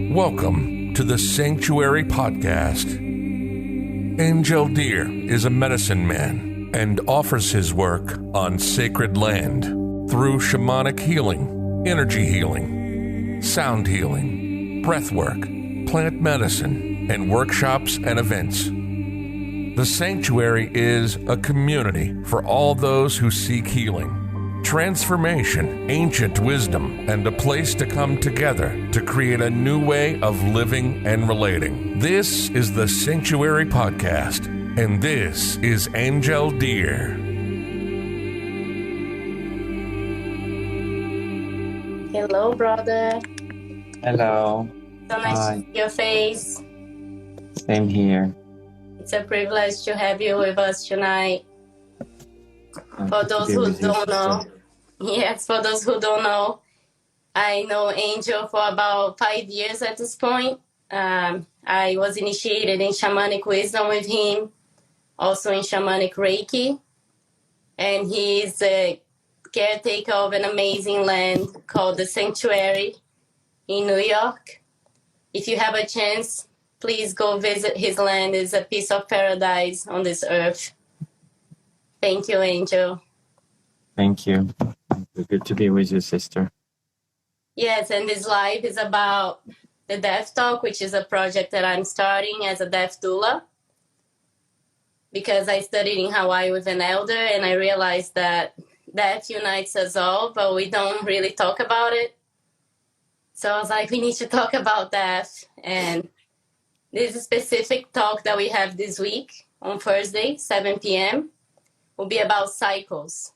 Welcome to the Sanctuary Podcast. Angel Deer is a medicine man and offers his work on sacred land through shamanic healing, energy healing, sound healing, breath work, plant medicine, and workshops and events. The Sanctuary is a community for all those who seek healing, transformation, ancient wisdom, and a place to come together to create a new way of living and relating. This is the Sanctuary Podcast, and this is Angel Deer. Hello, brother. Hello. So nice to see your face. Same here. It's a privilege to have you with us tonight. For those who don't know, for those who don't know, I know Angel for about 5 years at this point. I was initiated in shamanic wisdom with him, also in shamanic Reiki. And he's a caretaker of an amazing land called the Sanctuary in New York. If you have a chance, please go visit his land. It's a piece of paradise on this earth. Thank you, Angel. Thank you. Good to be with you, sister. Yes, and this live is about the Death Talk, which is a project that I'm starting as a death doula. Because I studied in Hawaii with an elder, and I realized that death unites us all, but we don't really talk about it. So I was like, we need to talk about death. And this specific talk that we have this week on Thursday, 7 p.m., will be about cycles.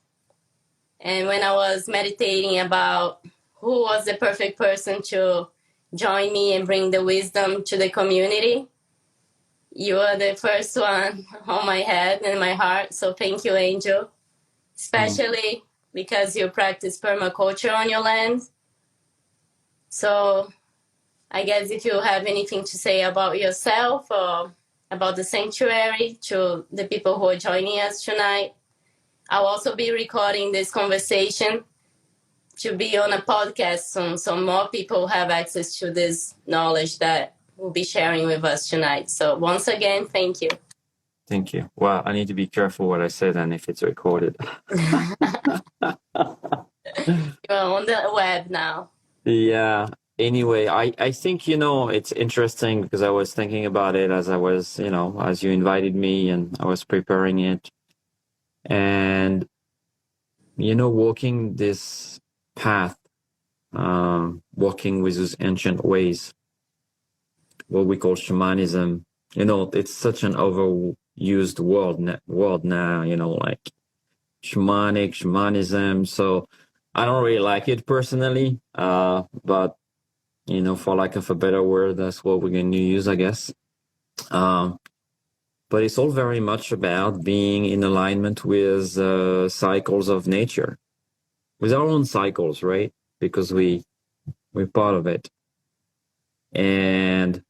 And when I was meditating about who was the perfect person to join me and bring the wisdom to the community, you are the first one on my head and my heart. So thank you, Angel, especially because you practice permaculture on your land. So I guess if you have anything to say about yourself or about the Sanctuary to the people who are joining us tonight. I'll also be recording this conversation to be on a podcast soon, so more people have access to this knowledge that we'll be sharing with us tonight. So once again, thank you. Thank you. Well, I need to be careful what I said and if it's recorded. You're on the web now. Yeah. Anyway, I think, it's interesting because I was thinking about it as I was, as you invited me and I was preparing it. And, walking this path, walking with those ancient ways, what we call shamanism, it's such an overused word now, like shamanism. So I don't really like it personally, but for lack of a better word, that's what we're going to use, I guess. But it's all very much about being in alignment with cycles of nature, with our own cycles, right? Because we're part of it. And,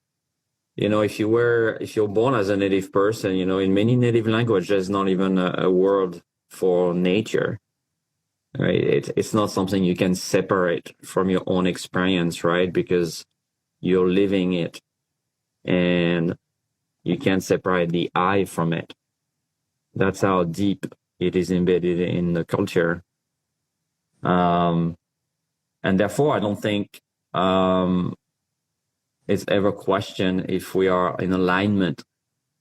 if you're born as a native person, in many native languages, there's not even a word for nature. Right? It's not something you can separate from your own experience, right? Because you're living it and you can't separate the I from it. That's how deep it is embedded in the culture. And therefore, I don't think it's ever questioned if we are in alignment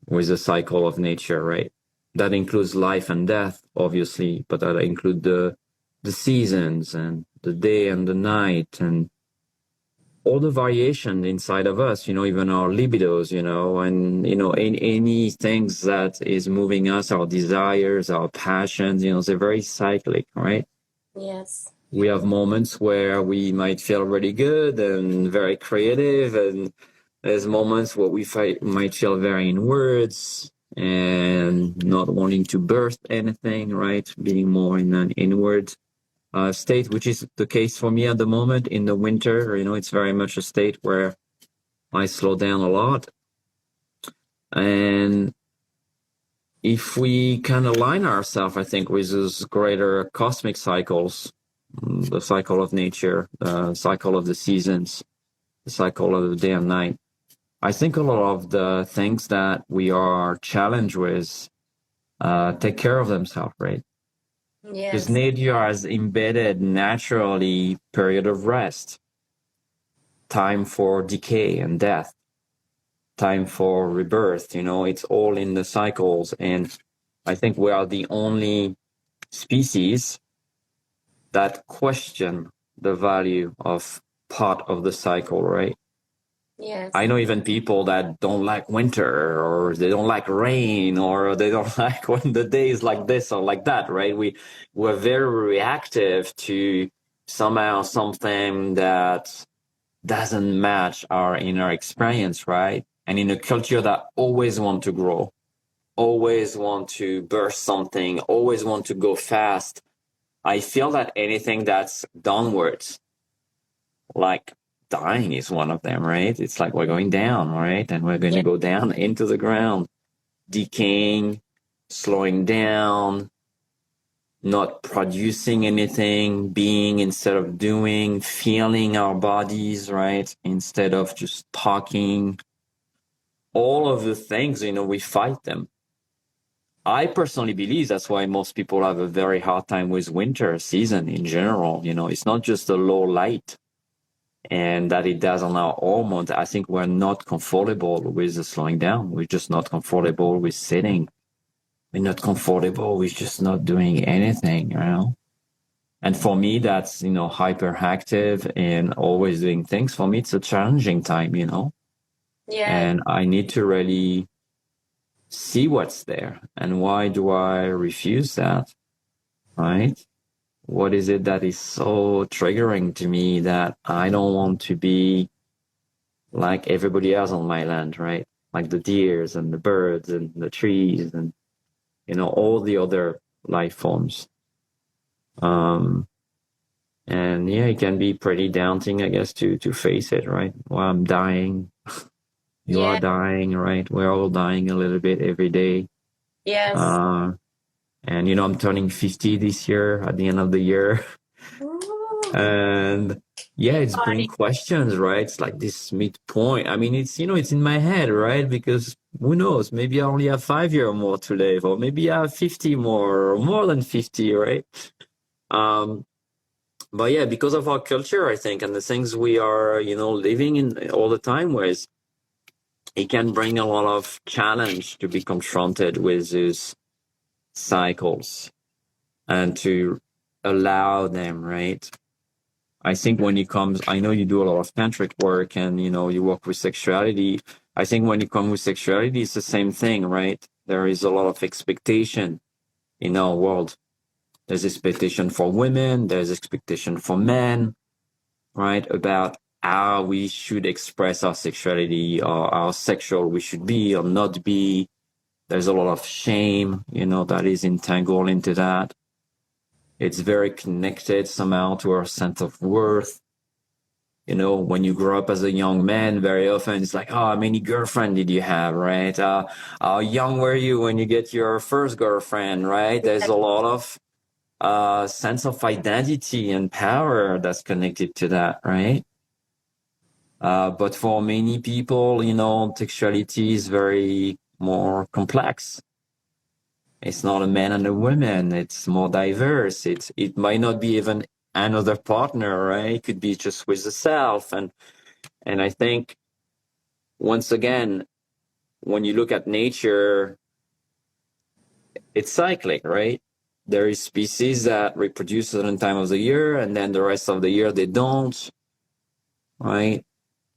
with the cycle of nature, right? That includes life and death, obviously, but that includes the seasons and the day and the night and all the variation inside of us, even our libidos, and, any things that is moving us, our desires, our passions, they're very cyclic, right? Yes. We have moments where we might feel really good and very creative, and there's moments where we might feel very inwards and not wanting to birth anything, right? Being more in an inward state, which is the case for me at the moment in the winter. It's very much a state where I slow down a lot. And if we can align ourselves, I think, with those greater cosmic cycles, the cycle of nature, the cycle of the seasons, the cycle of the day and night. I think a lot of the things that we are challenged with take care of themselves, right? Because Yes. nature has embedded naturally period of rest, time for decay and death, time for rebirth. It's all in the cycles. And I think we are the only species that question the value of part of the cycle, right? Yes. I know even people that don't like winter, or they don't like rain, or they don't like when the day is like this or like that, right? We're very reactive to somehow something that doesn't match our inner experience, right? And in a culture that always want to grow, always want to burst something, always want to go fast, I feel that anything that's downwards, like dying is one of them, right? It's like we're going down, right? And we're going to go down into the ground, decaying, slowing down, not producing anything, being instead of doing, feeling our bodies, right? Instead of just talking. All of the things, we fight them. I personally believe that's why most people have a very hard time with winter season in general. It's not just the low light and that it does on our hormones. I think we're not comfortable with the slowing down. We're just not comfortable with sitting. We're not comfortable with just not doing anything, And for me, that's, hyperactive and always doing things. For me, it's a challenging time, Yeah. And I need to really see what's there. And why do I refuse that? Right? What is it that is so triggering to me that I don't want to be like everybody else on my land, right? Like the deers and the birds and the trees and, all the other life forms. And yeah, it can be pretty daunting, I guess, to face it, right? Well, I'm dying. You are dying, right? We're all dying a little bit every day. Yes. And, I'm turning 50 this year at the end of the year. And yeah, it's bring questions, right? It's like this midpoint. I mean, it's, it's in my head, right? Because who knows? Maybe I only have 5 years more to live, or maybe I have 50 more, or more than 50, right? But yeah, because of our culture, I think, and the things we are, living in all the time with, it can bring a lot of challenge to be confronted with these cycles and to allow them, right? I think when it comes, I know you do a lot of tantric work and, you work with sexuality. I think when it comes with sexuality, it's the same thing, right? There is a lot of expectation in our world. There's expectation for women, there's expectation for men, right? About how we should express our sexuality or how sexual we should be or not be. There's a lot of shame, that is entangled into that. It's very connected somehow to our sense of worth. When you grow up as a young man, very often it's like, oh, how many girlfriends did you have, right? How young were you when you get your first girlfriend, right? There's a lot of sense of identity and power that's connected to that, right? But for many people, sexuality is very more complex. It's not a man and a woman. It's more diverse. It might not be even another partner, right? It could be just with the self. And I think, once again, when you look at nature, it's cyclic, right? There is species that reproduce at a certain time of the year, and then the rest of the year they don't, right?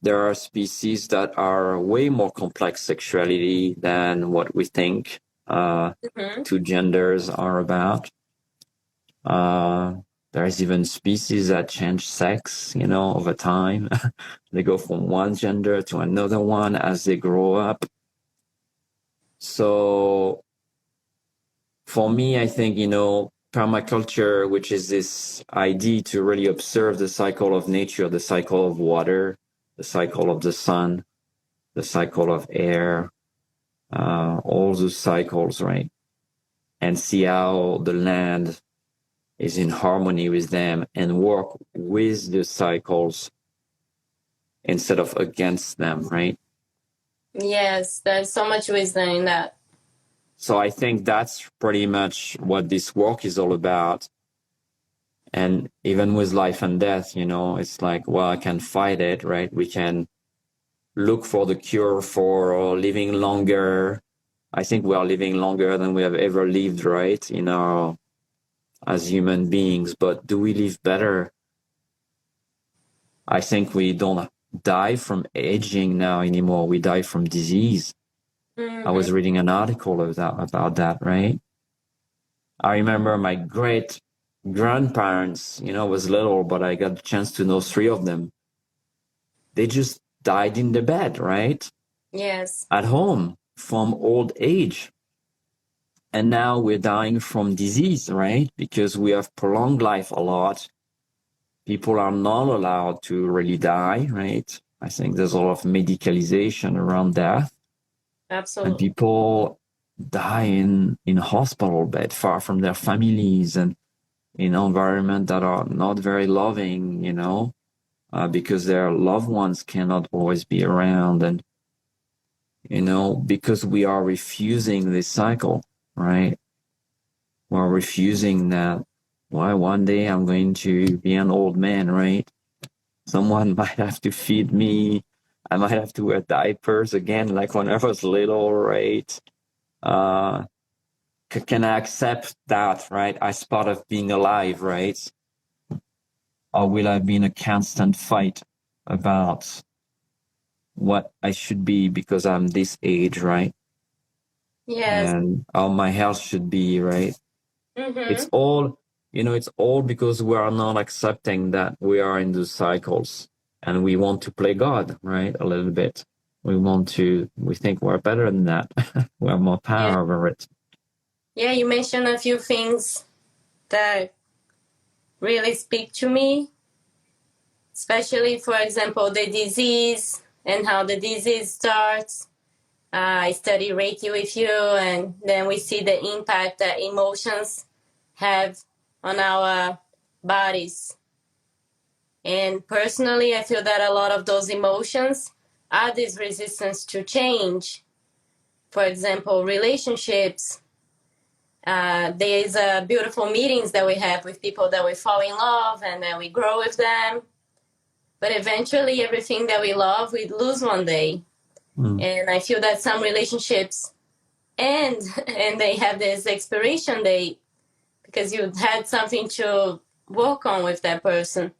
There are species that are way more complex sexuality than what we think two genders are about. There's even species that change sex, over time. They go from one gender to another one as they grow up. So for me, I think, permaculture, which is this idea to really observe the cycle of nature, the cycle of water, the cycle of the sun, the cycle of air, all those cycles, right? And see how the land is in harmony with them and work with the cycles instead of against them, right? Yes, there's so much wisdom in that. So I think that's pretty much what this work is all about. And even with life and death, it's like, well, I can fight it, right? We can look for the cure for living longer. I think we are living longer than we have ever lived, right? As human beings, but do we live better? I think we don't die from aging now anymore. We die from disease. I was reading an article about that, right? I remember my great grandparents, was little, but I got a chance to know 3 of them. They just died in the bed, right? Yes. At home from old age. And now we're dying from disease, right? Because we have prolonged life a lot. People are not allowed to really die, right? I think there's a lot of medicalization around death. Absolutely. And people die in hospital bed, far from their families and in environments that are not very loving, because their loved ones cannot always be around. And, because we are refusing this cycle, right? We're refusing that, well, one day I'm going to be an old man, right? Someone might have to feed me. I might have to wear diapers again, like when I was little, right? Can I accept that, right, as part of being alive, right? Or will I be in a constant fight about what I should be because I'm this age, right? Yes. And how my health should be, right? Mm-hmm. It's all because we are not accepting that we are in those cycles and we want to play God, right? A little bit. We think we're better than that. We have more power over it. Yeah, you mentioned a few things that really speak to me, especially, for example, the disease and how the disease starts. I study Reiki with you, and then we see the impact that emotions have on our bodies. And personally, I feel that a lot of those emotions are this resistance to change. For example, relationships. There's beautiful meetings that we have with people that we fall in love and then we grow with them. But eventually, everything that we love, we lose one day. And I feel that some relationships end and they have this expiration date because you had something to work on with that person.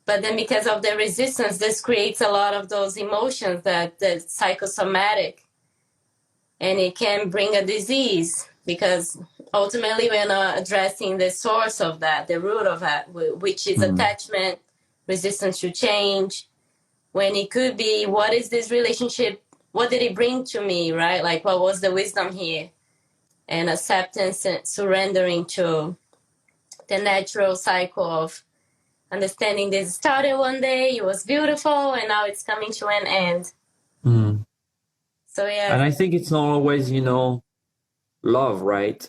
But then because of the resistance, this creates a lot of those emotions that's psychosomatic. And it can bring a disease because ultimately we're not addressing the source of that, the root of that, which is attachment, resistance to change, when it could be, what is this relationship? What did it bring to me, right? Like, what was the wisdom here? And acceptance and surrendering to the natural cycle of understanding this started one day, it was beautiful, and now it's coming to an end. So, yeah. And I think it's not always, love, right?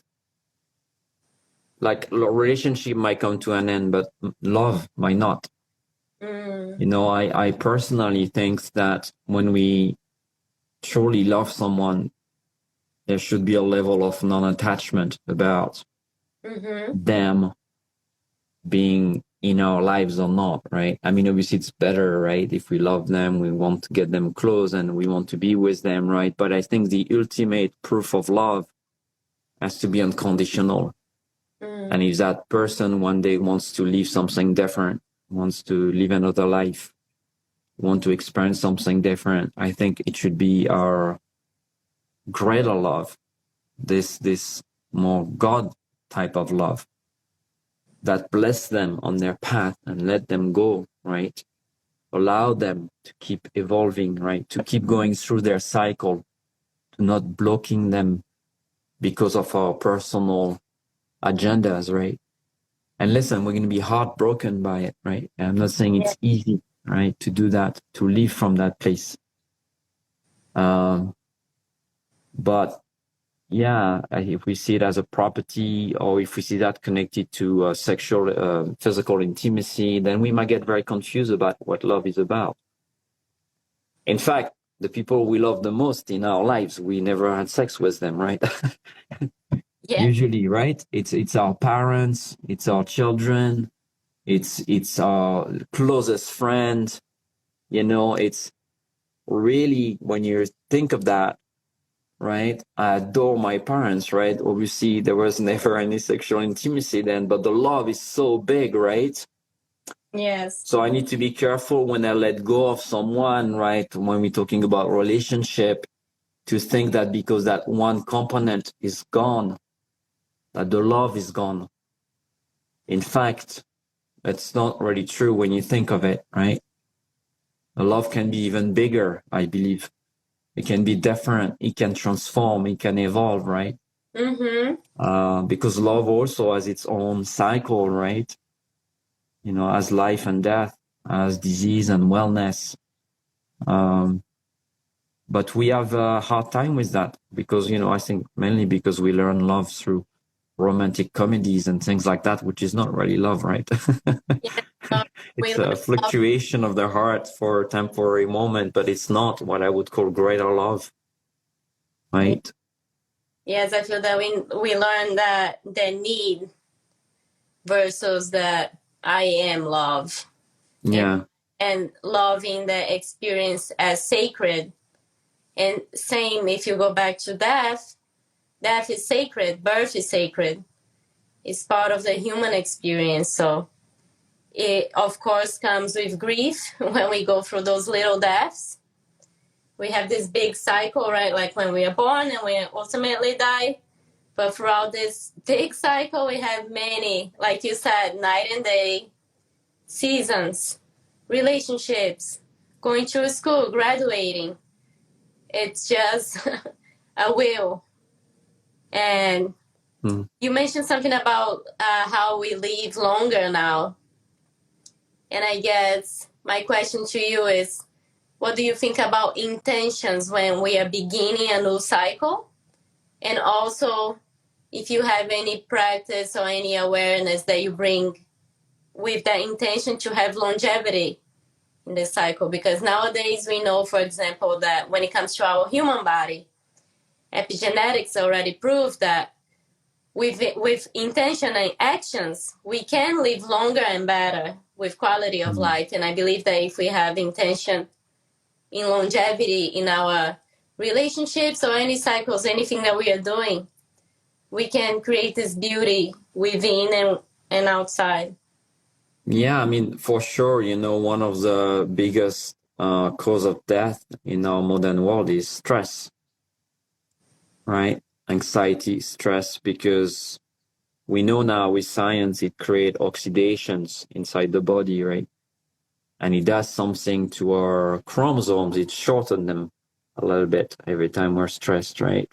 Like, relationship might come to an end, but love might not. I personally think that when we truly love someone, there should be a level of non-attachment about them being in our lives or not, right? I mean, obviously it's better, right? If we love them, we want to get them close and we want to be with them, right? But I think the ultimate proof of love has to be unconditional. And if that person one day wants to live something different, wants to live another life, want to experience something different, I think it should be our greater love, this more God type of love that bless them on their path and let them go, right? Allow them to keep evolving, right? To keep going through their cycle, to not blocking them because of our personal agendas, right? And listen, we're going to be heartbroken by it, right? And I'm not saying it's easy, right, to do that, to live from that place. But yeah, if we see it as a property, or if we see that connected to sexual, physical intimacy, then we might get very confused about what love is about. In fact, the people we love the most in our lives, we never had sex with them, right? Yeah. Usually, right? It's our parents, it's our children, it's our closest friend. You know, it's really, when you think of that, right? I adore my parents, right? Obviously, there was never any sexual intimacy then, but the love is so big, right? Yes. So I need to be careful when I let go of someone, right? When we're talking about relationship, to think that because that one component is gone, that the love is gone. In fact, that's not really true when you think of it, right? The love can be even bigger, I believe. It can be different. It can transform. It can evolve, right? Mm-hmm. Because love also has its own cycle, right? You know, as life and death, as disease and wellness. But we have a hard time with that because, you know, I think mainly because we learn love through romantic comedies and things like that, which is not really love, right? Yeah. We It's learn a fluctuation of the heart for a temporary moment, but it's not what I would call greater love, right? Yes, I feel that we learn that the need versus that I am love. Yeah. And loving the experience as sacred. And same if you go back to death, death is sacred, birth is sacred. It's part of the human experience. So it of course comes with grief when we go through those little deaths. We have this big cycle, right? Like when we are born and we ultimately die. But throughout this big cycle, we have many, like you said, night and day, seasons, relationships, going through school, graduating. It's just a wheel. And you mentioned something about how we live longer now. And I guess my question to you is, what do you think about intentions when we are beginning a new cycle? And also, if you have any practice or any awareness that you bring with the intention to have longevity in the cycle. Because nowadays we know, for example, that when it comes to our human body, epigenetics already proved that with intention and actions, we can live longer and better with quality of life. And I believe that if we have intention in longevity in our relationships or any cycles, anything that we are doing, we can create this beauty within and outside. Yeah, I mean, for sure, you know, one of the biggest cause of death in our modern world is stress, right? Anxiety, stress, because we know now with science it creates oxidations inside the body, right? And it does something to our chromosomes. It shortens them a little bit every time we're stressed, right?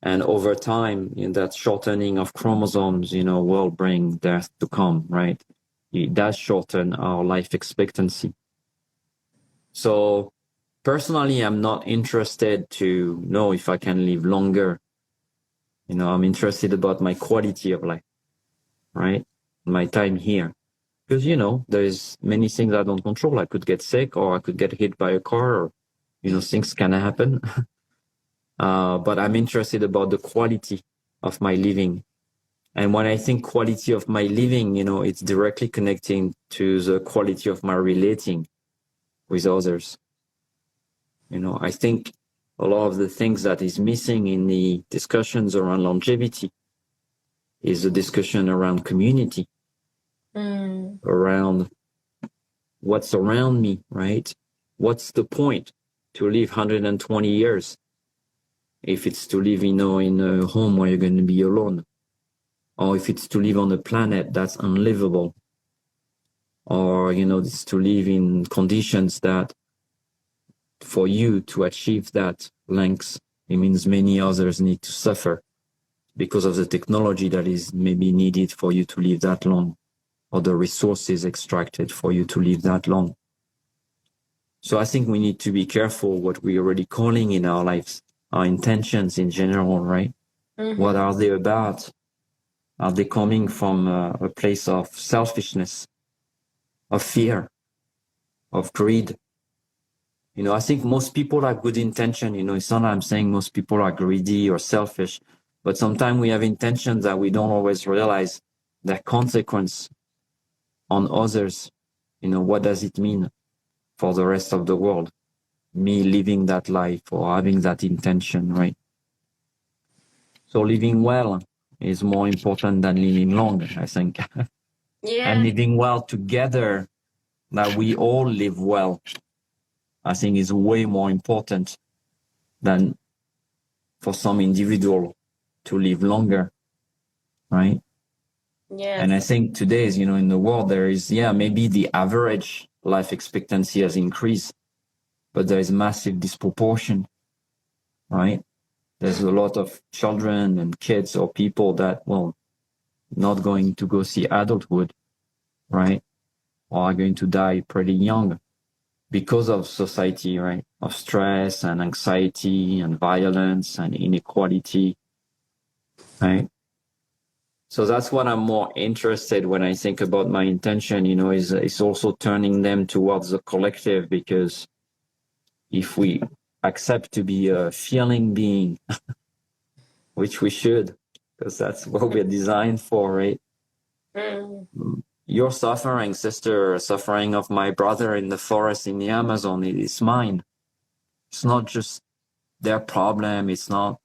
And over time, in that shortening of chromosomes, you know, will bring death to come, right? It does shorten our life expectancy. So personally, I'm not interested to know if I can live longer. You know, I'm interested about my quality of life, right? My time here. Because, you know, there's many things I don't control. I could get sick or I could get hit by a car or, you know, things can happen. But I'm interested about the quality of my living. And when I think quality of my living, you know, it's directly connecting to the quality of my relating with others. You know, I think a lot of the things that is missing in the discussions around longevity is the discussion around community, around what's around me, right? What's the point to live 120 years if it's to live, you know, in a home where you're going to be alone? Or if it's to live on a planet that's unlivable, or, you know, it's to live in conditions that for you to achieve that length, it means many others need to suffer because of the technology that is maybe needed for you to live that long, or the resources extracted for you to live that long. So I think we need to be careful what we're already calling in our lives, our intentions in general, right? What are they about? Are they coming from a place of selfishness, of fear, of greed? You know, I think most people have good intention. You know, it's not that I'm saying most people are greedy or selfish, but sometimes we have intentions that we don't always realize their consequence on others. You know, what does it mean for the rest of the world? Me living that life or having that intention, right? So living well is more important than living long, I think. Yeah. And living well together, that we all live well, I think is way more important than for some individual to live longer, right? Yes. And I think today, you know, in the world, there is, maybe the average life expectancy has increased, but there is massive disproportion, right? There's a lot of children and kids or people that, well, not going to go see adulthood, right? Or are going to die pretty young because of society, right? Of stress and anxiety and violence and inequality, right? So that's what I'm more interested when I think about my intention, you know, is also turning them towards the collective, because if we accept to be a feeling being, which we should, because that's what we're designed for, right? Mm. Your suffering, sister, suffering of my brother in the forest in the Amazon, it is mine. It's not just their problem. It's not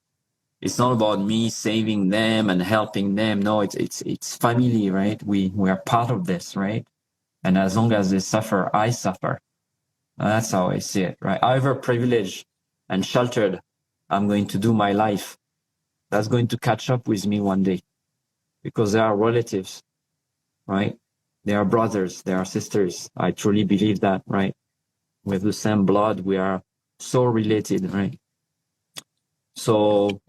about me saving them and helping them. No, it's family, right? We are part of this, right? And as long as they suffer, I suffer. And that's how I see it, right? However privileged and sheltered I'm going to do my life, that's going to catch up with me one day, because they are relatives, right? They are brothers, they are sisters. I truly believe that, right? With the same blood, we are so related, right? So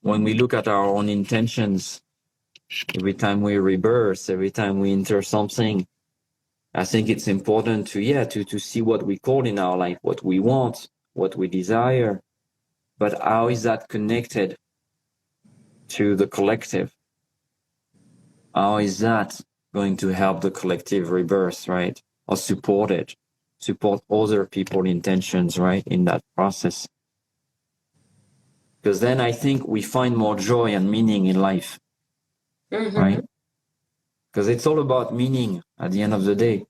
when we look at our own intentions, every time we rebirth, every time we enter something, I think it's important to see what we call in our life, what we want, what we desire, but how is that connected to the collective? How is that going to help the collective rebirth, right? Or support it, support other people's intentions, right, in that process? Because then I think we find more joy and meaning in life, right? Because it's all about meaning at the end of the day.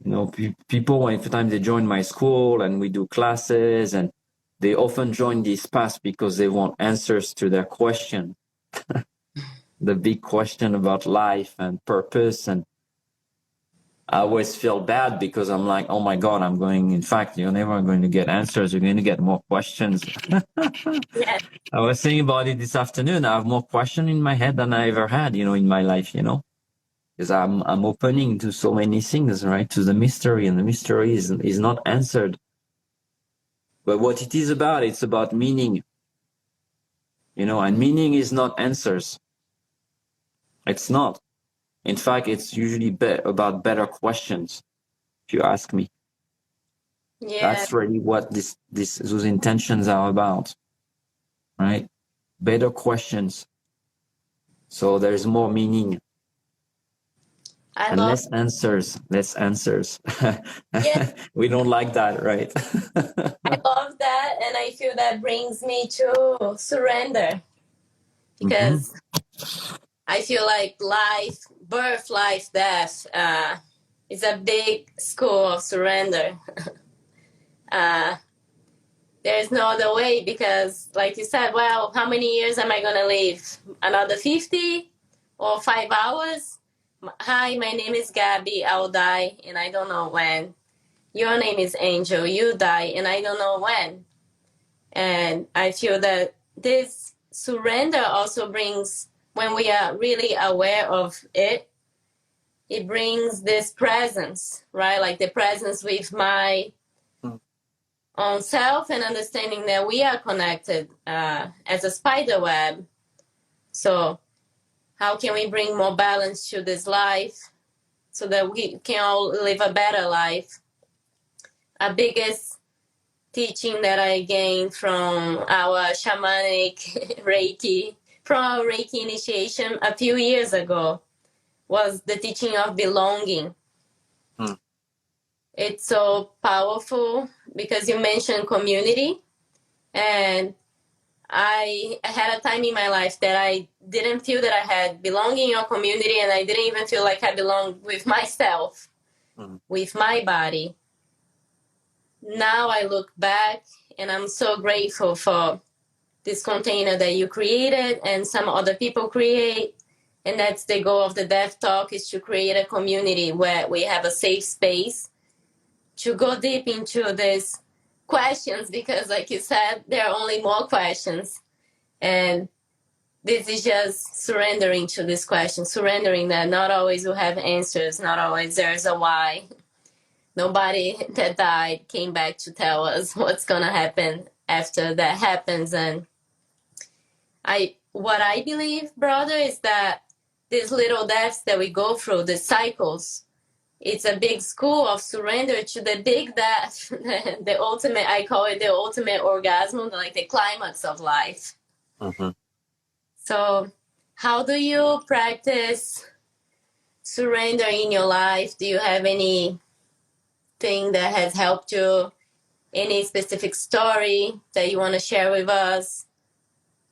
You know, people, every time they join my school and we do classes, and they often join this path because they want answers to their question, the big question about life and purpose. And I always feel bad because I'm like, oh my God, in fact, you're never going to get answers. You're going to get more questions. Yes. I was thinking about it this afternoon. I have more questions in my head than I ever had, you know, in my life, you know. Because I'm opening to so many things, right? To the mystery, and the mystery is not answered. But what it is about, it's about meaning. You know, and meaning is not answers. It's not. In fact, it's usually about better questions, if you ask me. Yeah. That's really what those intentions are about, right? Better questions. So there's more meaning. And less answers. Yeah. We don't like that, right? I love that, and I feel that brings me to surrender, because I feel like birth, life, death is a big school of surrender. There's no other way, because, like you said, well, how many years am I going to live? Another 50 or 5 hours? Hi, my name is Gabby. I'll die, and I don't know when. Your name is Angel. You die, and I don't know when. And I feel that this surrender also brings, when we are really aware of it, it brings this presence, right? Like the presence with my own self, and understanding that we are connected as a spider web. So how can we bring more balance to this life so that we can all live a better life? Our biggest teaching that I gained from our shamanic Reiki, from our Reiki initiation a few years ago, was the teaching of belonging. it's so powerful because you mentioned community, and I had a time in my life that I didn't feel that I had belonging in a community, and I didn't even feel like I belonged with myself, with my body. Now I look back and I'm so grateful for this container that you created and some other people create. And that's the goal of the Death Talk, is to create a community where we have a safe space to go deep into these questions, because like you said, there are only more questions. And this is just surrendering to this question, surrendering that not always we'll have answers, not always there's a why. Nobody that died came back to tell us what's gonna happen after that happens. And what I believe, brother, is that these little deaths that we go through, the cycles, it's a big school of surrender to the big death, the ultimate, I call it the ultimate orgasm, like the climax of life. Mm-hmm. So how do you practice surrender in your life? Do you have anything that has helped you? Any specific story that you want to share with us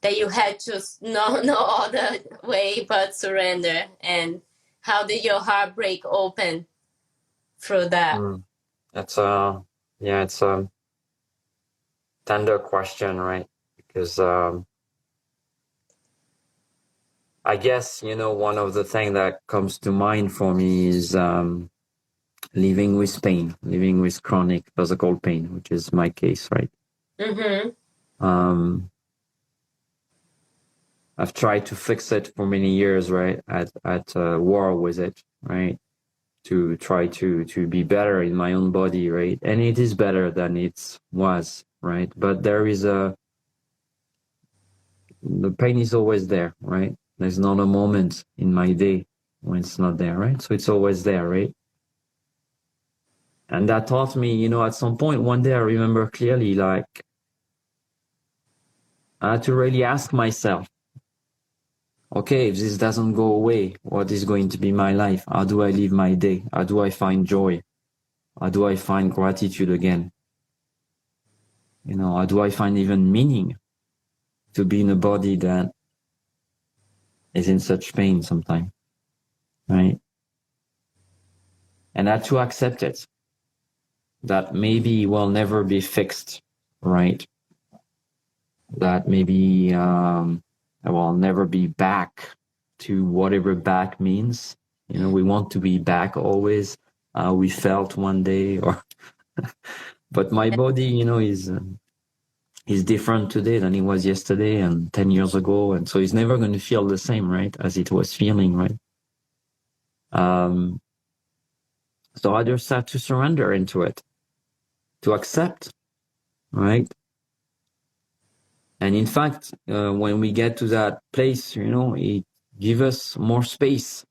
that you had to no other way but surrender? And how did your heart break open through that? It's a tender question, right? Because I guess, one of the things that comes to mind for me is living with pain, living with chronic physical pain, which is my case, right? Mm-hmm. I've tried to fix it for many years, right? At war with it, right? To try to be better in my own body, right? And it is better than it was, right? But the pain is always there, right? There's not a moment in my day when it's not there, right? So it's always there, right? And that taught me, at some point one day I remember clearly, like, I had to really ask myself, okay, if this doesn't go away, what is going to be my life? How do I live my day? How do I find joy? How do I find gratitude again? How do I find even meaning to be in a body that is in such pain sometimes, right? And I had to accept it, that maybe will never be fixed, right? That maybe I will never be back to whatever back means. We want to be back always. We felt one day, but my body, is different today than it was yesterday and 10 years ago, and so it's never going to feel the same, right, as it was feeling, right? So I just had to surrender into it, to accept, right? And in fact, when we get to that place, it gives us more space.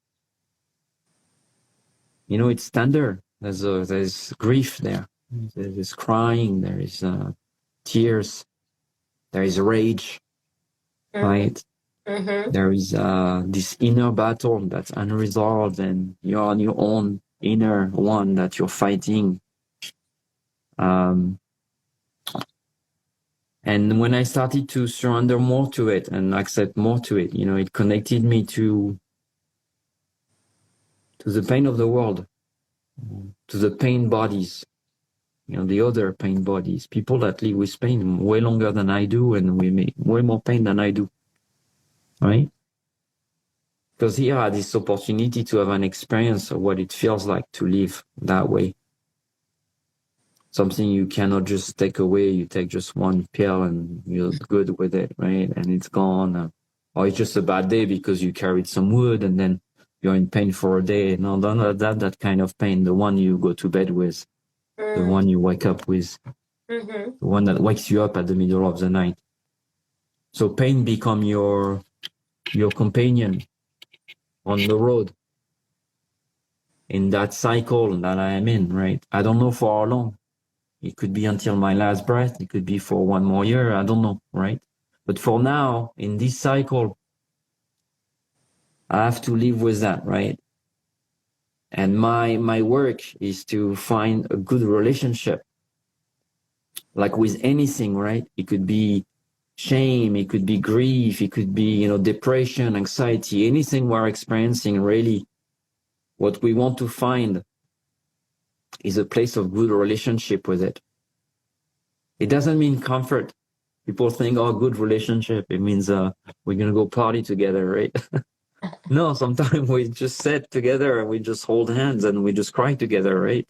It's tender. There's grief there. There's crying. There is tears. There is rage, right? Mm-hmm. There is this inner battle that's unresolved, and you're on your own inner one that you're fighting. And when I started to surrender more to it and accept more to it, it connected me to the pain of the world, to the pain bodies, the other pain bodies, people that live with pain way longer than I do, and we make way more pain than I do, right? Because here I had this opportunity to have an experience of what it feels like to live that way. Something you cannot just take away. You take just one pill and you're good with it, right? And it's gone. Or it's just a bad day because you carried some wood and then you're in pain for a day. No, not that kind of pain. The one you go to bed with, the one you wake up with, the one that wakes you up at the middle of the night. So pain become your companion on the road in that cycle that I am in, right? I don't know for how long. It could be until my last breath. It could be for one more year. I don't know, right? But for now, in this cycle, I have to live with that, right? And my work is to find a good relationship. Like with anything, right? It could be shame, it could be grief, it could be, depression, anxiety, anything we're experiencing. Really, what we want to find is a place of good relationship with it. It doesn't mean comfort. People think, oh, good relationship, it means we're going to go party together, right? No, sometimes we just sit together and we just hold hands and we just cry together, right?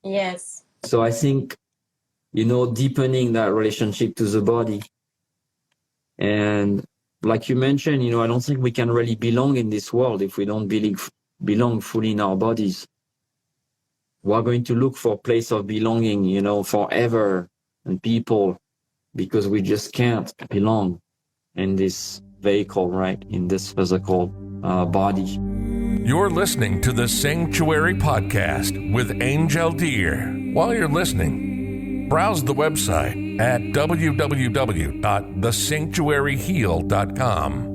Yes. So I think, deepening that relationship to the body. And like you mentioned, I don't think we can really belong in this world if we don't belong fully in our bodies. We're going to look for a place of belonging, forever, and people, because we just can't belong in this vehicle, right? In this physical body. You're listening to the Sanctuary Podcast with Angel Deer. While you're listening, browse the website at www.thesanctuaryheal.com.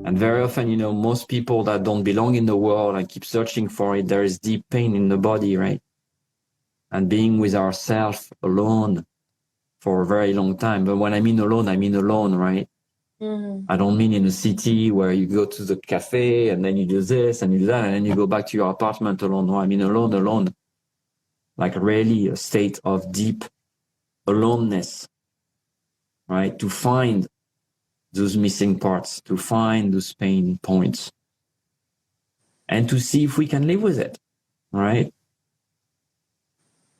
And very often, most people that don't belong in the world and keep searching for it, there is deep pain in the body, right? And being with ourselves alone for a very long time. But when I mean alone, right? Mm-hmm. I don't mean in a city where you go to the cafe and then you do this and you do that and then you go back to your apartment alone. No, I mean alone. Like really a state of deep aloneness, right? To find those missing parts, to find those pain points, and to see if we can live with it, right?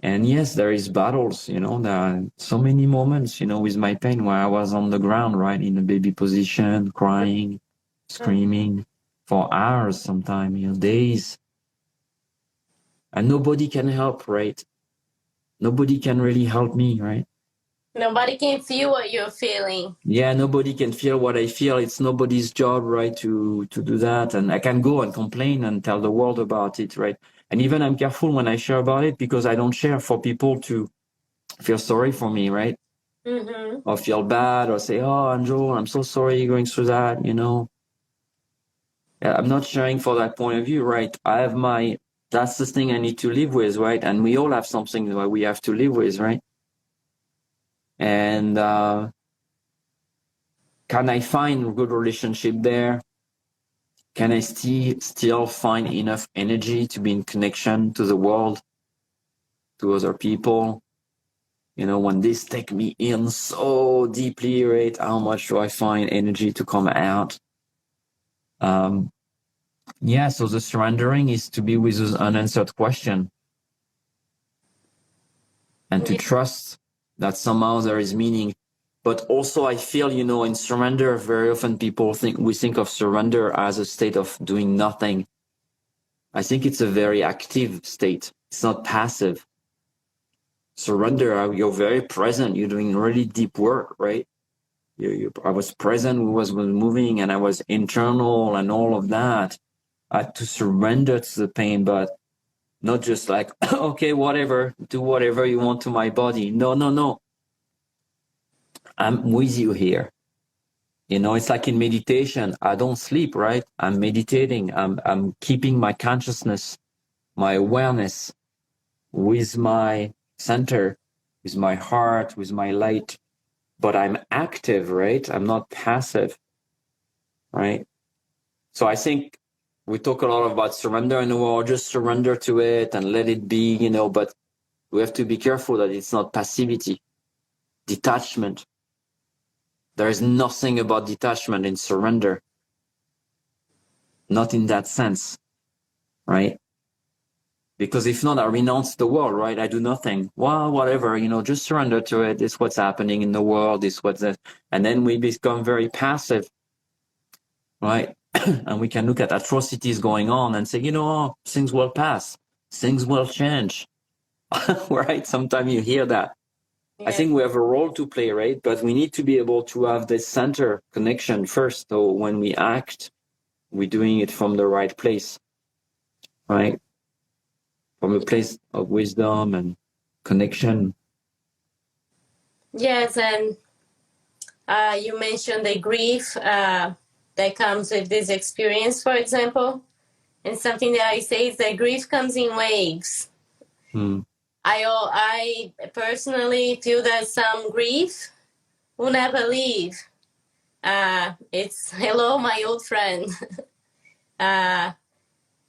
And yes, there is battles, there are so many moments, with my pain where I was on the ground, right, in a baby position, crying, screaming for hours sometimes, days. And nobody can help, right? Nobody can really help me, right? Nobody can feel what you're feeling. Yeah, nobody can feel what I feel. It's nobody's job, right, to do that. And I can go and complain and tell the world about it, right? And even I'm careful when I share about it because I don't share for people to feel sorry for me, right? Mm-hmm. Or feel bad or say, oh, Andrew, I'm so sorry you're going through that, I'm not sharing for that point of view, right? That's the thing I need to live with, right? And we all have something that we have to live with, right? And can I find a good relationship there? Can I still find enough energy to be in connection to the world, to other people? When this take me in so deeply, right? How much do I find energy to come out? So the surrendering is to be with this unanswered question and to trust that somehow there is meaning. But also I feel, in surrender, very often people we think of surrender as a state of doing nothing. I think it's a very active state. It's not passive. Surrender, you're very present. You're doing really deep work, right? I was present, was moving, and I was internal and all of that. I had to surrender to the pain, but not just like, okay, whatever, do whatever you want to my body. No. I'm with you here. It's like in meditation. I don't sleep, right? I'm meditating. I'm keeping my consciousness, my awareness with my center, with my heart, with my light. But I'm active, right? I'm not passive, right? So I think we talk a lot about surrender in the world, just surrender to it and let it be, but we have to be careful that it's not passivity, detachment. There is nothing about detachment in surrender. Not in that sense, right? Because if not, I renounce the world, right? I do nothing. Well, whatever, just surrender to it. It's what's happening in the world. It's what's that. And then we become very passive, right? And we can look at atrocities going on and say, things will pass. Things will change, right? Sometimes you hear that. Yeah. I think we have a role to play, right? But we need to be able to have this center connection first. So when we act, we're doing it from the right place, right? From a place of wisdom and connection. Yes, and you mentioned the grief that comes with this experience, for example. And something that I say is that grief comes in waves. I personally feel that some grief will never leave. It's hello, my old friend.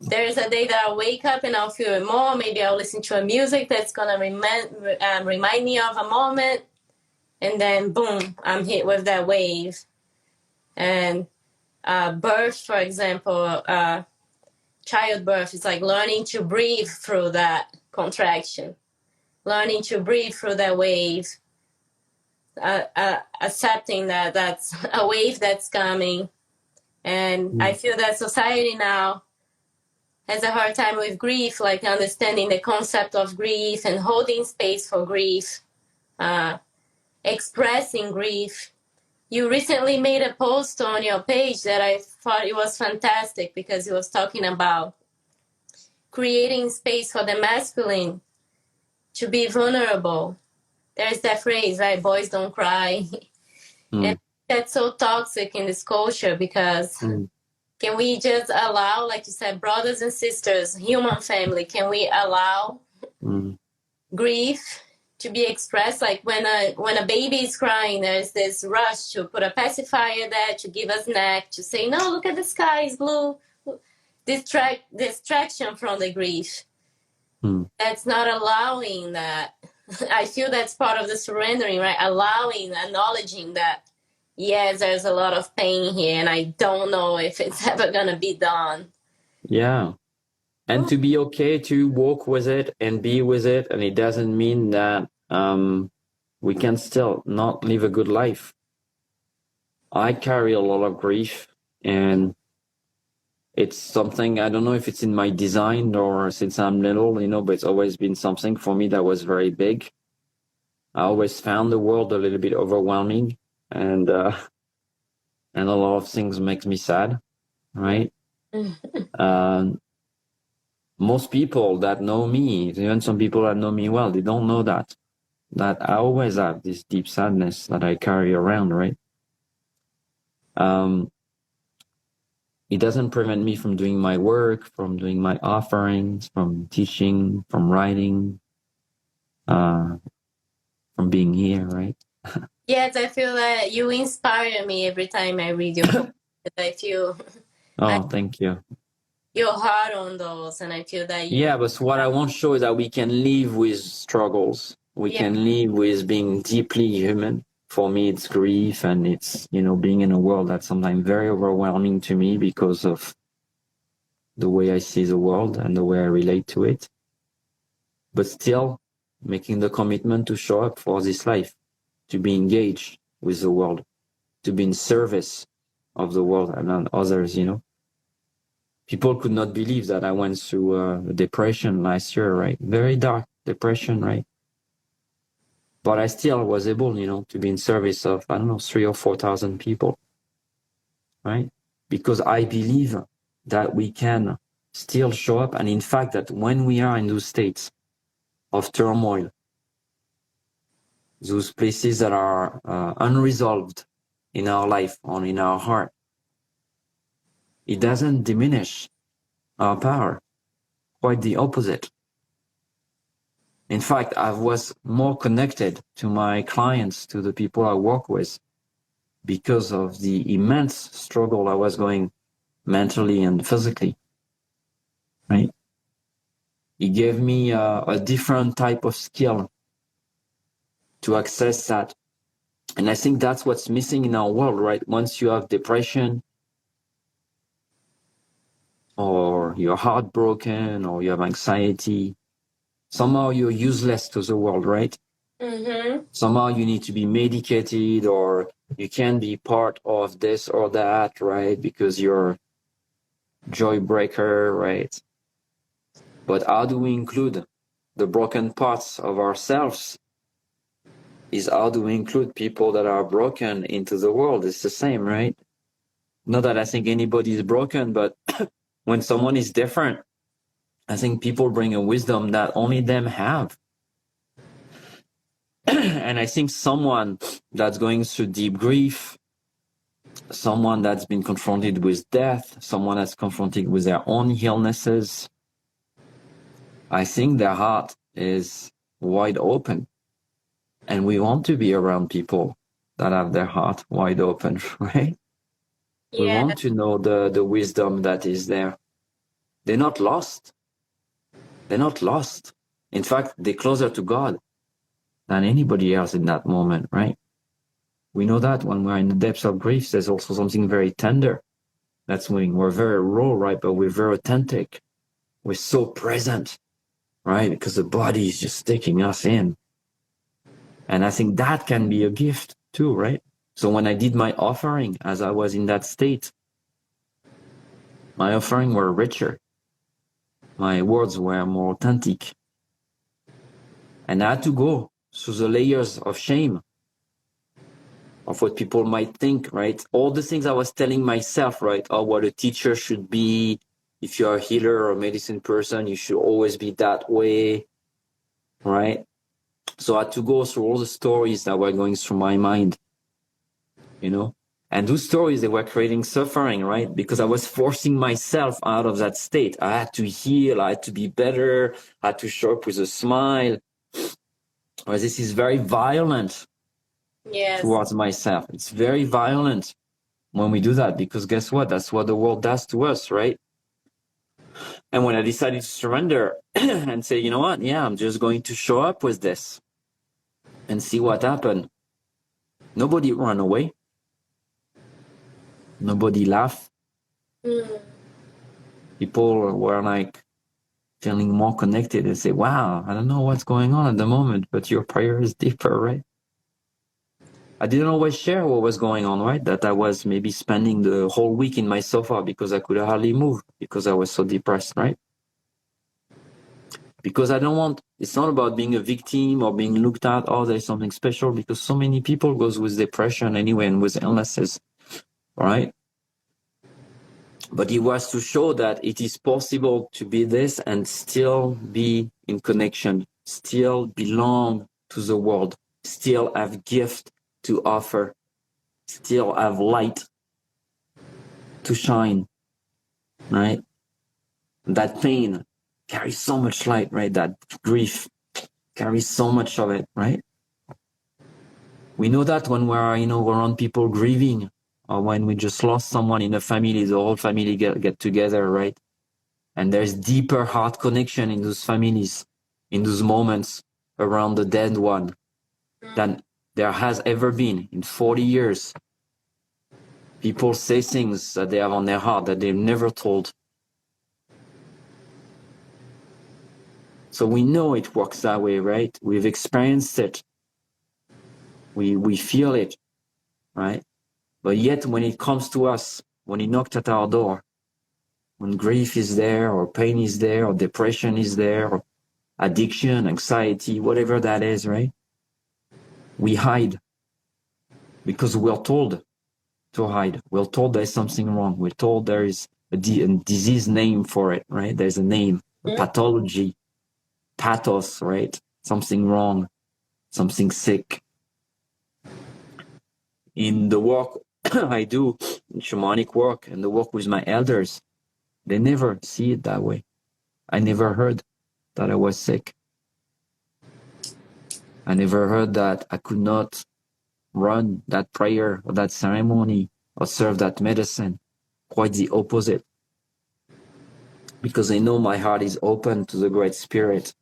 There's a day that I'll wake up and I'll feel it more. Maybe I'll listen to a music that's gonna remind me of a moment, and then boom, I'm hit with that wave. And birth, for example, childbirth is like learning to breathe through that contraction, learning to breathe through that wave, accepting that that's a wave that's coming. And I feel that society now has a hard time with grief, like understanding the concept of grief and holding space for grief, expressing grief. You recently made a post on your page that I thought it was fantastic because it was talking about creating space for the masculine to be vulnerable. There's that phrase, right? Boys don't cry. And that's so toxic in this culture because can we just allow, like you said, brothers and sisters, human family, can we allow grief to be expressed? Like when a baby is crying, there's this rush to put a pacifier there, to give a snack, to say, no, look at the sky, it's blue. Distraction from the grief. That's not allowing that. I feel that's part of the surrendering, right? Allowing, acknowledging that, yes, there's a lot of pain here and I don't know if it's ever going to be done. Yeah. And to be okay to walk with it and be with it. And it doesn't mean that we can still not live a good life. I carry a lot of grief, and it's something, I don't know if it's in my design or since I'm little, but it's always been something for me that was very big. I always found the world a little bit overwhelming, and a lot of things makes me sad, right? Most people that know me, even some people that know me well, they don't know that I always have this deep sadness that I carry around, right? It doesn't prevent me from doing my work, from doing my offerings, from teaching, from writing, from being here, right? Yes, I feel that you inspire me every time I read your book. I feel Thank you. Your heart on those, and I feel that you... Yeah, but what I want to show is that we can live with struggles. We can live with being deeply human. For me, it's grief, and it's, being in a world that's sometimes very overwhelming to me because of the way I see the world and the way I relate to it. But still making the commitment to show up for this life, to be engaged with the world, to be in service of the world and others, People could not believe that I went through a depression last year, right? Very dark depression, right? But I still was able, to be in service of, 3,000 or 4,000 people, right? Because I believe that we can still show up. And in fact, that when we are in those states of turmoil, those places that are unresolved in our life or in our heart, it doesn't diminish our power. Quite the opposite. In fact, I was more connected to my clients, to the people I work with, because of the immense struggle I was going mentally and physically, right? It gave me a different type of skill to access that. And I think that's what's missing in our world, right? Once you have depression, or you're heartbroken, or you have anxiety, somehow you're useless to the world, right? Somehow you need to be medicated, or you can be part of this or that, right? Because you're joy breaker, right? But how do we include the broken parts of ourselves? Is how do we include people that are broken into the world? It's the same, right? Not that I think anybody is broken, but when someone is different, I think people bring a wisdom that only them have. And I think someone that's going through deep grief, someone that's been confronted with death, someone that's confronted with their own illnesses, I think their heart is wide open. And we want to be around people that have their heart wide open, right? Yeah. We want to know the wisdom that is there. They're not lost. They're not lost. In fact, they're closer to God than anybody else in that moment, right? We know that when we're in the depths of grief, there's also something very tender that's when we're very raw, right? But we're very authentic. We're so present, right? Because the body is just taking us in. And I think that can be a gift too, right? So when I did my offering, as I was in that state, my offering were richer. My words were more authentic. And I had to go through the layers of shame, of what people might think, right? All the things I was telling myself, right? Oh, what a teacher should be. If you're a healer or a medicine person, you should always be that way, right? So I had to go through all the stories that were going through my mind, you know? And those stories, they were creating suffering, right? Because I was forcing myself out of that state. I had to heal. I had to be better. I had to show up with a smile. Well, this is very violent. Yes. Towards myself. It's very violent when we do that, because guess what? That's what the world does to us, right? And when I decided to surrender and say, you know what? Yeah, I'm just going to show up with this and see what happened. Nobody ran away. Nobody laughed. People were like feeling more connected and say, wow, I don't know what's going on at the moment, but your prayer is deeper, right? I didn't always share what was going on, right? That I was maybe spending the whole week in my sofa because I could hardly move because I was so depressed, right? Because I don't want, it's not about being a victim or being looked at, oh, there's something special, because so many people goes with depression anyway and with illnesses, right? But it was to show that it is possible to be this and still be in connection, still belong to the world, still have gift to offer, still have light to shine, right? That pain carries so much light, right? That grief carries so much of it, right? We know that when we're, we're around people grieving, or when we just lost someone in a family, the whole family get together, right? And there's deeper heart connection in those families, in those moments around the dead one, than there has ever been in 40 years. People say things that they have on their heart that they've never told. So we know it works that way, right? We've experienced it. We feel it, right? But yet when it comes to us, when it knocked at our door, when grief is there, or pain is there, or depression is there, or addiction, anxiety, whatever that is, right? We hide because we're told to hide. We're told there's something wrong. We're told there is a disease name for it, right? There's a name, a pathology, pathos, right? Something wrong, something sick. In the work I do, in shamanic work and the work with my elders, they never see it that way. I never heard that I was sick. I never heard that I could not run that prayer or that ceremony or serve that medicine. Quite the opposite. Because I know my heart is open to the Great Spirit,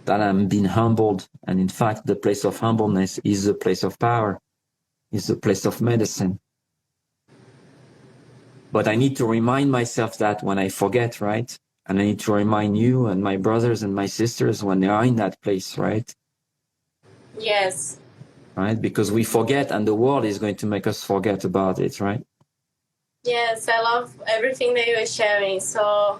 that I'm being humbled. And in fact, the place of humbleness is the place of power, is the place of medicine. But I need to remind myself that when I forget, right? And I need to remind you and my brothers and my sisters when they are in that place, right? Yes. Right? Because we forget and the world is going to make us forget about it, right? Yes, I love everything that you were sharing. So,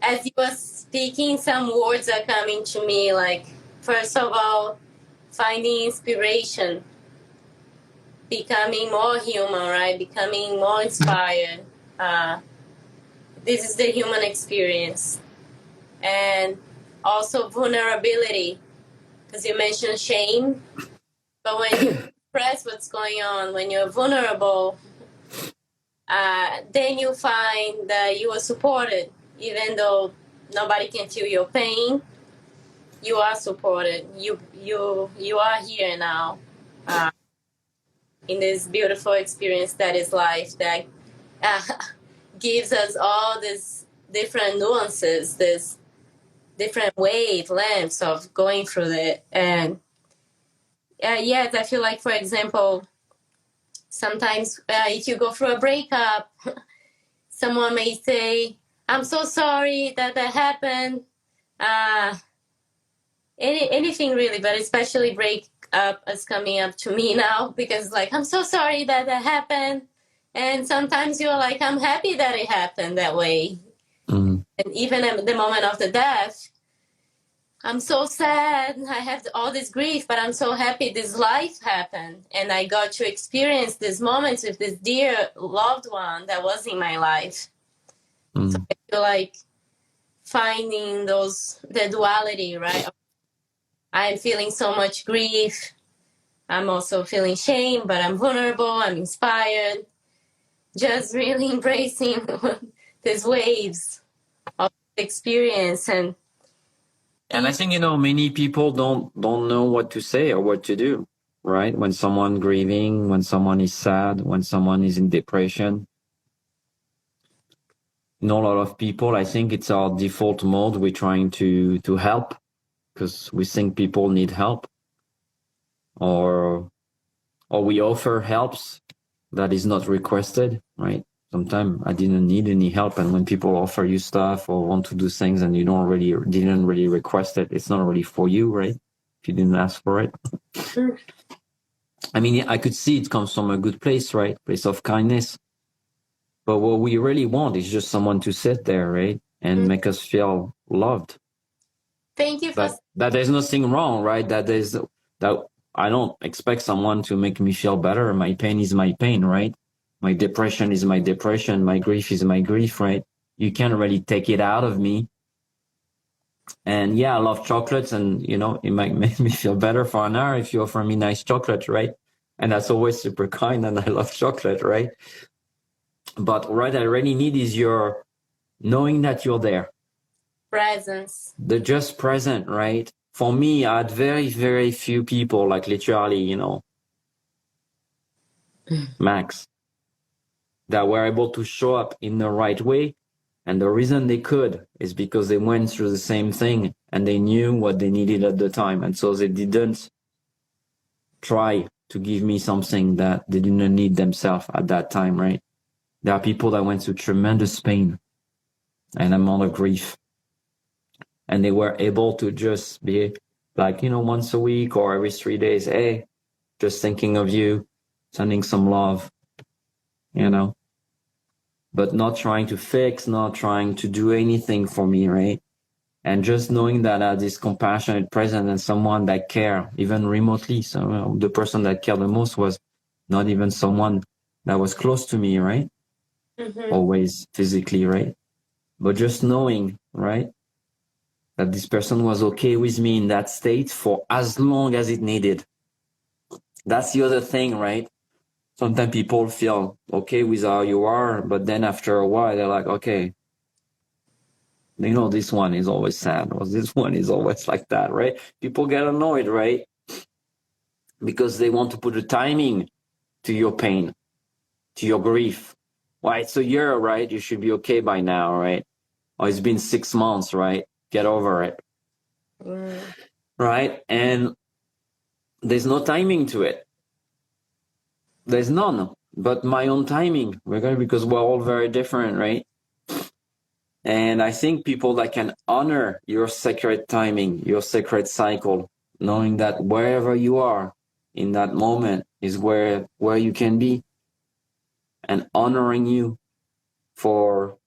as you were speaking, some words are coming to me, like, first of all, finding inspiration, becoming more human, right? Becoming more inspired. This is the human experience. And also vulnerability, because you mentioned shame. But when you express what's going on, when you're vulnerable, then you find that you are supported, even though nobody can feel your pain. You are supported. You are here now, in this beautiful experience that is life, that uh, gives us all these different nuances, this different wavelengths of going through it. And yes, I feel like, for example, sometimes if you go through a breakup, someone may say, I'm so sorry that happened. Uh, anything really, but especially breakup is coming up to me now, because like, I'm so sorry that happened. And sometimes you're like, I'm happy that it happened that way. Mm. And even at the moment of the death, I'm so sad. I have all this grief, but I'm so happy this life happened. And I got to experience these moments with this dear loved one that was in my life. Mm. So I feel like finding the duality, right? I'm feeling so much grief. I'm also feeling shame, but I'm vulnerable. I'm inspired. Just really embracing these waves of experience. And I think, many people don't know what to say or what to do, right? When someone grieving, when someone is sad, when someone is in depression. A lot of people, I think it's our default mode. We're trying to help because we think people need help, or we offer helps that is not requested, right? Sometimes I didn't need any help, and when people offer you stuff or want to do things and you didn't really request it, it's not really for you, right? If you didn't ask for it. I mean, I could see it comes from a good place, right? Place of kindness. But what we really want is just someone to sit there, right? And make us feel loved. Thank you for that there's nothing wrong, right? That I don't expect someone to make me feel better. My pain is my pain, right? My depression is my depression. My grief is my grief, right? You can't really take it out of me. And yeah, I love chocolates, and it might make me feel better for an hour if you offer me nice chocolate, right? And that's always super kind, and I love chocolate, right? But what I really need is your knowing that you're there. presence. The just present, right? For me, I had very, very few people, like literally, max, that were able to show up in the right way. And the reason they could is because they went through the same thing and they knew what they needed at the time. And so they didn't try to give me something that they didn't need themselves at that time, right? There are people that went through tremendous pain and amount of grief, and they were able to just be like, once a week or every 3 days, hey, just thinking of you, sending some love, but not trying to fix, not trying to do anything for me, right? And just knowing that I had this compassionate presence and someone that care, even remotely. So the person that cared the most was not even someone that was close to me, right? Mm-hmm. Always physically, right? But just knowing, right, that this person was okay with me in that state for as long as it needed. That's the other thing, right? Sometimes people feel okay with how you are, but then after a while, they're like, okay, this one is always sad, or this one is always like that, right? People get annoyed, right? Because they want to put a timing to your pain, to your grief. Well, it's a year, right? You should be okay by now, right? Or it's been 6 months, right? Get over it. Right? And there's no timing to it. There's none, but my own timing, because we're all very different, right? And I think people that can honor your sacred timing, your sacred cycle, knowing that wherever you are in that moment is where you can be, and honoring you for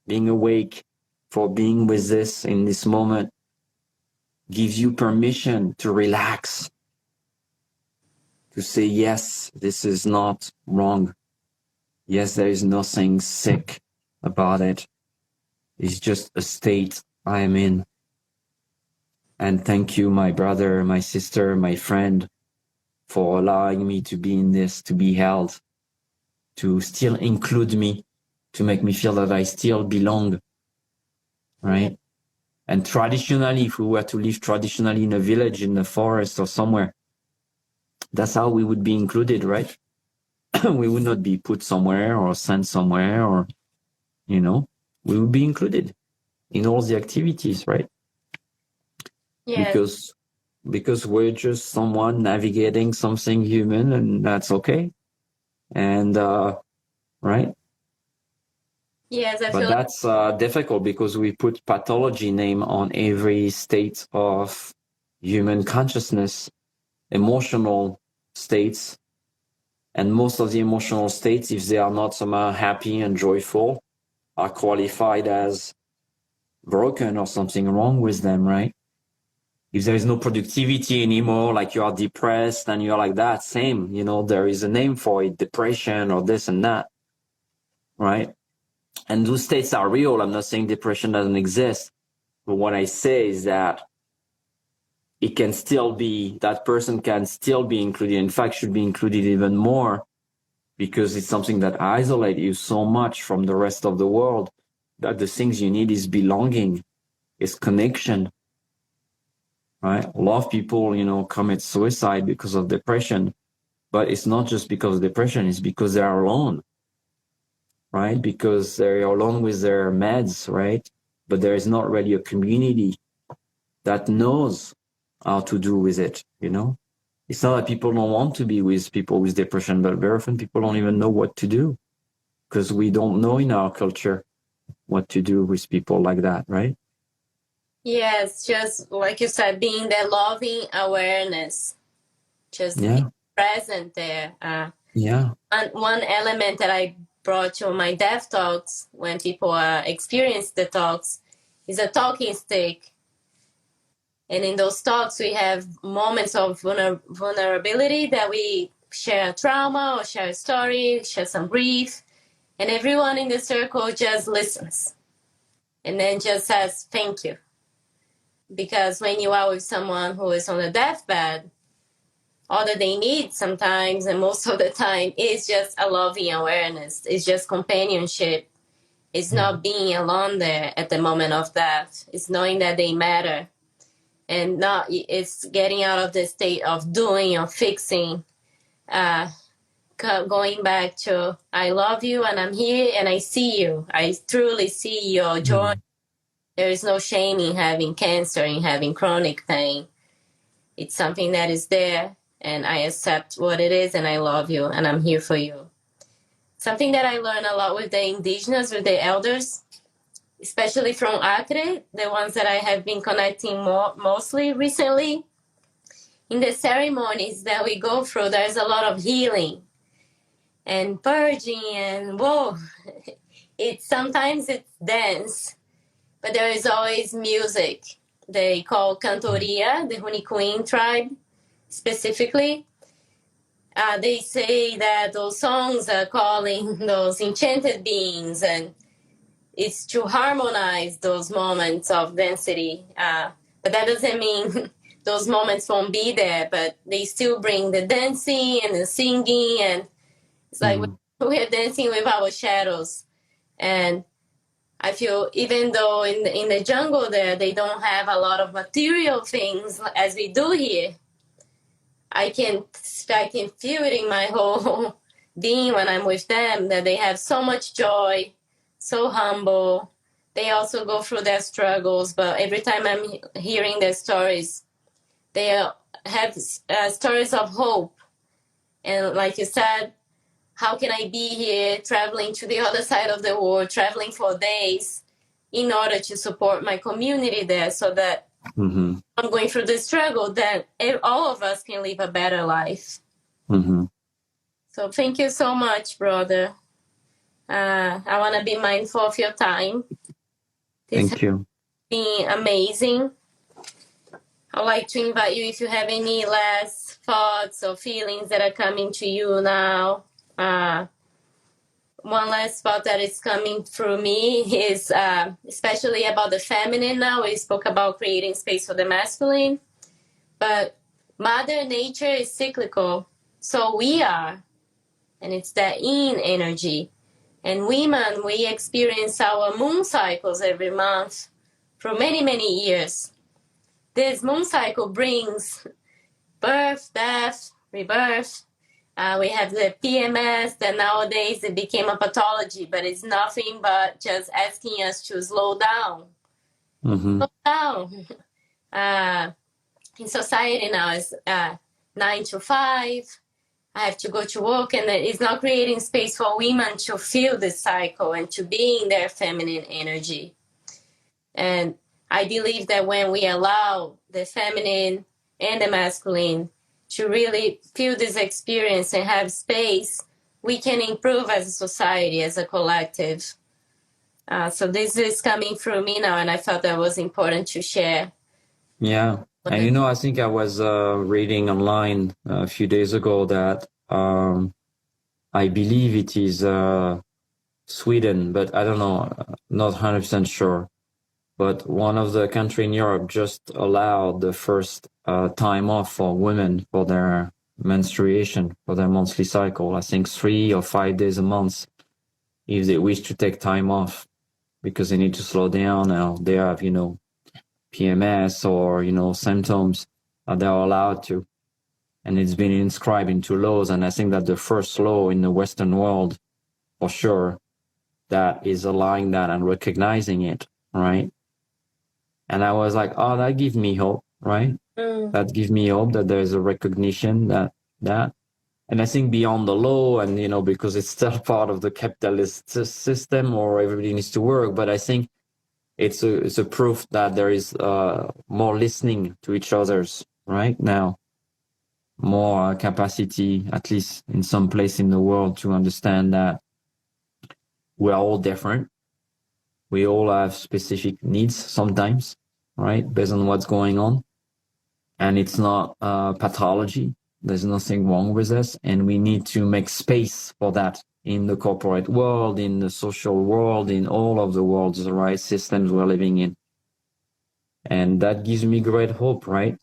being awake, for being with this in this moment, gives you permission to relax, to say, yes, this is not wrong. Yes, there is nothing sick about it. It's just a state I am in. And thank you, my brother, my sister, my friend, for allowing me to be in this, to be held, to still include me, to make me feel that I still belong, right? And traditionally, if we were to live traditionally in a village, in the forest or somewhere, that's how we would be included, right? We would not be put somewhere or sent somewhere, or, you know, we would be included in all the activities, right? Yes. Because we're just someone navigating something human, and that's okay. And right? Yes, I But feel that's difficult because we put pathology name on every state of human consciousness, emotional states. And most of the emotional states, if they are not somehow happy and joyful, are qualified as broken or something wrong with them, right? If there is no productivity anymore, like you are depressed and you're like that, same, you know, there is a name for it, depression or this and that, right? And those states are real. I'm not saying depression doesn't exist. But what I say is that it can still be, that person can still be included. In fact, should be included even more, because it's something that isolates you so much from the rest of the world that the things you need is belonging, is connection, right? A lot of people, you know, commit suicide because of depression, but it's not just because of depression, it's because they are alone, right? Because they're alone with their meds, right? But there is not really a community that knows how to do with it, you know? It's not that people don't want to be with people with depression, but very often people don't even know what to do, because we don't know in our culture what to do with people like that, right? yes, just like you said, being that loving awareness, just being present there. Yeah. And one element that I brought to my death talks when people experience the talks is a talking stick. And in those talks, we have moments of vulnerability that we share trauma or share a story, share some grief, and everyone in the circle just listens and then just says thank you. Because when you are with someone who is on a deathbed, all that they need sometimes, and most of the time, is just a loving awareness. It's just companionship. It's not being alone there at the moment of death. It's knowing that they matter. And not, it's getting out of the state of doing or fixing, going back to, I love you and I'm here and I see you. I truly see your joy. There is no shame in having cancer, in having chronic pain. It's something that is there, and I accept what it is, and I love you, and I'm here for you. Something that I learned a lot with the indigenous, with the elders, especially from Acre, the ones that I have been connecting mostly recently. In the ceremonies that we go through, there's a lot of healing and purging, and whoa, sometimes it's dance, but there is always music. They call Cantoria, the Hunikuin tribe specifically. They say that those songs are calling those enchanted beings, and it's to harmonize those moments of density. But that doesn't mean those moments won't be there, but they still bring the dancing and the singing, and it's like we're dancing with our shadows. And I feel even though in the jungle there, they don't have a lot of material things as we do here, I can feel it in my whole being when I'm with them, that they have so much joy, so humble. They also go through their struggles, but every time I'm hearing their stories, they have stories of hope. And like you said, how can I be here traveling to the other side of the world, traveling for days in order to support my community there, so that I'm going through this struggle, that all of us can live a better life. So thank you so much, brother. I want to be mindful of your time. Thank you. Been amazing. I'd like to invite you, if you have any last thoughts or feelings that are coming to you now. One last thought that is coming through me is especially about the feminine now. We spoke about creating space for the masculine, but Mother Nature is cyclical, so we are, and it's that yin energy. And women, we experience our moon cycles every month for many, many years. This moon cycle brings birth, death, rebirth. We have the PMS that nowadays it became a pathology, but it's nothing but just asking us to slow down. Mm-hmm. Slow down. In society now, it's 9 to 5. I have to go to work, and it's not creating space for women to feel the cycle and to be in their feminine energy. And I believe that when we allow the feminine and the masculine to really feel this experience and have space, we can improve as a society, as a collective. So this is coming through me now, and I felt that was important to share. Yeah. And you know, I think I was reading online a few days ago that I believe it is Sweden, but I don't know, not 100% sure. But one of the country in Europe just allowed the first time off for women for their menstruation, for their monthly cycle. I think 3 or 5 days a month, if they wish to take time off, because they need to slow down, or they have, you know, PMS or, you know, symptoms, they're allowed to. And it's been inscribed into laws. And I think that the first law in the Western world, for sure, that is allowing that and recognizing it, right? And I was like, oh, that gives me hope, right? That gives me hope that there's a recognition that. And I think beyond the law, and, you know, because it's still part of the capitalist system, or everybody needs to work, but I think it's a proof that there is more listening to each other's right now, more capacity, at least in some place in the world, to understand that we're all different. We all have specific needs sometimes, right, based on what's going on. And it's not pathology. There's nothing wrong with us. And we need to make space for that in the corporate world, in the social world, in all of the worlds, right, systems we're living in. And that gives me great hope, right?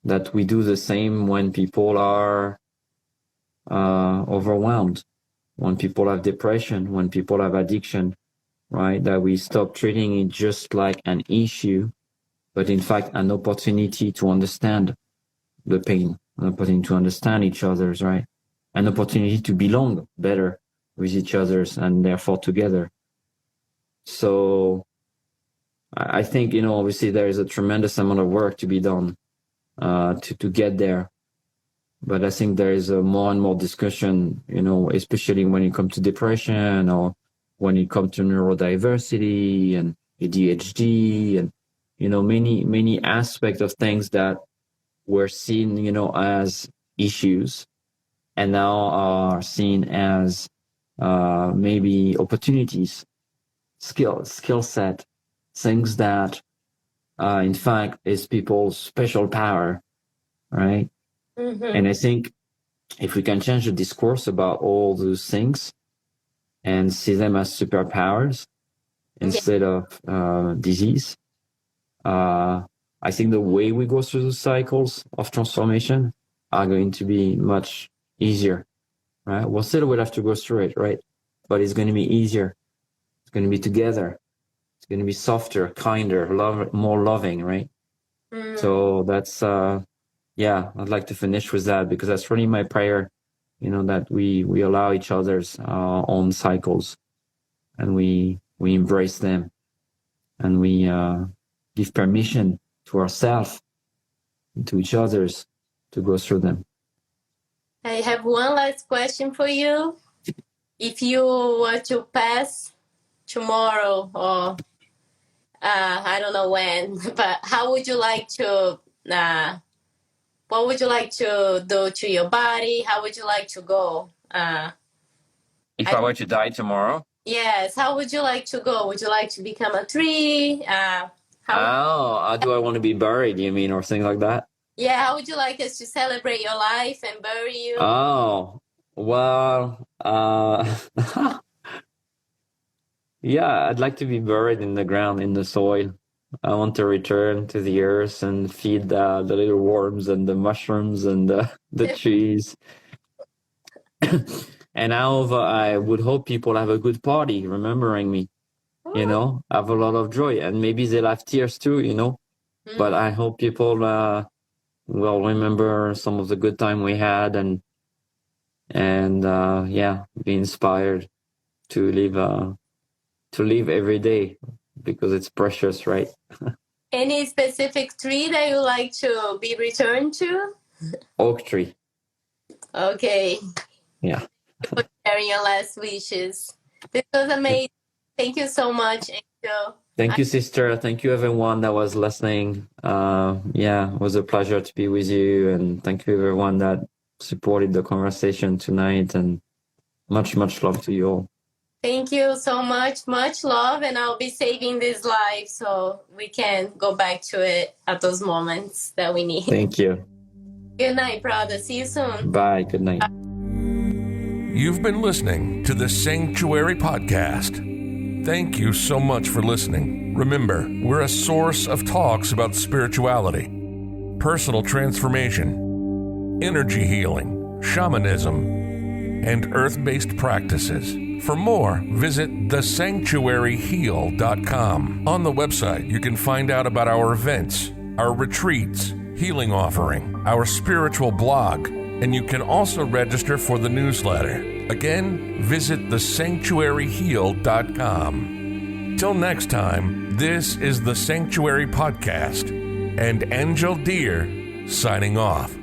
That we do the same when people are overwhelmed, when people have depression, when people have addiction, right? That we stop treating it just like an issue, but in fact, an opportunity to understand the pain, an opportunity to understand each other's, right? An opportunity to belong better with each other's and therefore together. So I think, you know, obviously there is a tremendous amount of work to be done to get there. But I think there is a more and more discussion, you know, especially when it comes to depression, or when it comes to neurodiversity and ADHD, and, you know, many aspects of things that were seen, you know, as issues, and now are seen as maybe opportunities, skill set, things that in fact is people's special power, right? Mm-hmm. And I think if we can change the discourse about all those things and see them as superpowers instead of disease, I think the way we go through the cycles of transformation are going to be much easier, right? We'll still have to go through it, right? But it's going to be easier. It's going to be together. It's going to be softer, kinder, more loving, right? So that's, I'd like to finish with that, because that's really my prayer, you know, that we allow each other's own cycles, and we embrace them, and we give permission to ourselves, to each other's, to go through them. I have one last question for you. If you were to pass tomorrow, or I don't know when, but how would you like to, what would you like to do to your body? How would you like to go? If I were to die tomorrow? Yes. How would you like to go? Would you like to become a tree? How do I want to be buried, you mean, or things like that? Yeah, how would you like us to celebrate your life and bury you? Oh, well, yeah, I'd like to be buried in the ground, in the soil, I want to return to the earth and feed the little worms and the mushrooms and the trees. And I would hope people have a good party remembering me, have a lot of joy, and maybe they'll have tears too, but I hope people will remember some of the good time we had and be inspired to live every day because it's precious, right? Any specific tree that you like to be returned to? Oak tree. Okay. Yeah. For sharing your last wishes. This was amazing. Thank you so much, Angel. Thank you, sister. Thank you, everyone that was listening. It was a pleasure to be with you. And thank you, everyone that supported the conversation tonight. And much, much love to you all. Thank you so much. Much love. And I'll be saving this live so we can go back to it at those moments that we need. Thank you. Good night, brother. See you soon. Bye. Good night. You've been listening to the Sanctuary Podcast. Thank you so much for listening. Remember, we're a source of talks about spirituality, personal transformation, energy healing, shamanism, and earth-based practices. For more, visit thesanctuaryheal.com. On the website, you can find out about our events, our retreats, healing offering, our spiritual blog, and you can also register for the newsletter. Again, visit thesanctuaryheal.com. Till next time, this is the Sanctuary Podcast, and Angel Deer signing off.